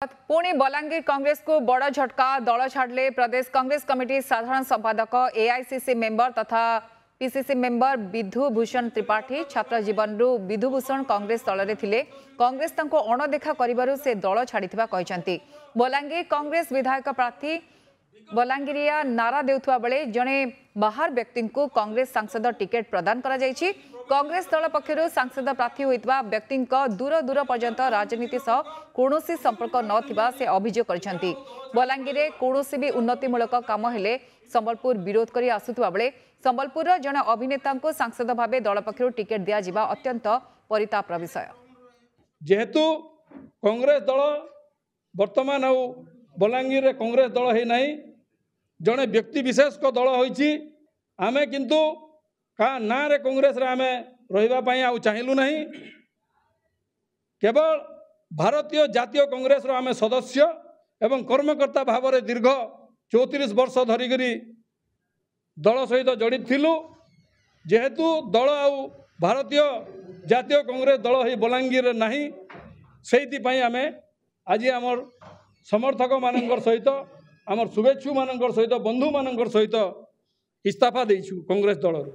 पुणी बलांगीर कांग्रेस को बड़ झटका दल छाड़ले प्रदेश कांग्रेस कमिटी साधारण संपादक एआईसीसी मेंबर तथा पीसीसी मेंबर विधुभूषण त्रिपाठी छात्र जीवन विधुभूषण कांग्रेस दल में थिले कांग्रेस तांको अणदेखा करिबारु से दल छाड़िथिबा कहिसंती। बलांगीर कांग्रेस विधायक प्रार्थी बलांगीरिया नारा देउथुवा बेले जणे बाहर व्यक्ति को कांग्रेस सांसद टिकेट प्रदान करा जायछि। कांग्रेस दल पक्षरु सांसद प्रार्थी होइतबा व्यक्ति दूर दूर पर्यंत राजनीति सह कौनसी संपर्क नथिबा से अभियोग करछंती। बलांगीर कौनसी भी उन्नतिमूलक काम हेले संबलपुर विरोध करी आसुथुवा बेले संबलपुर जणे अभिनेता को सांसद भावे दल पक्षरु टिकेट दिया जिबा अत्यंत परितापर विषय। जेहेतु कांग्रेस दल वर्तमान बलांगीर रे कांग्रेस दल है नहीं जड़े व्यक्ति विशेष को दल होइछि आमे किंतु का ना रे कांग्रेस रे आमे रहिबा पई आ चाहिलु नहीं। केवल भारतीय जातीय कांग्रेस रो आमे सदस्य एवं कर्मकर्ता भाव में दीर्घ 34 वर्ष धरिकरी दल सहित जड़ित थिलु। जेहेतु दल भारतीय जातीय कांग्रेस दल ही बलांगीर नहीं सेति पई आमे आज आमर समर्थक मानकर सहित आमर शुभेच्छु मानकर सहित बंधु मानकर सहित इस्तीफा देइछु कांग्रेस दल।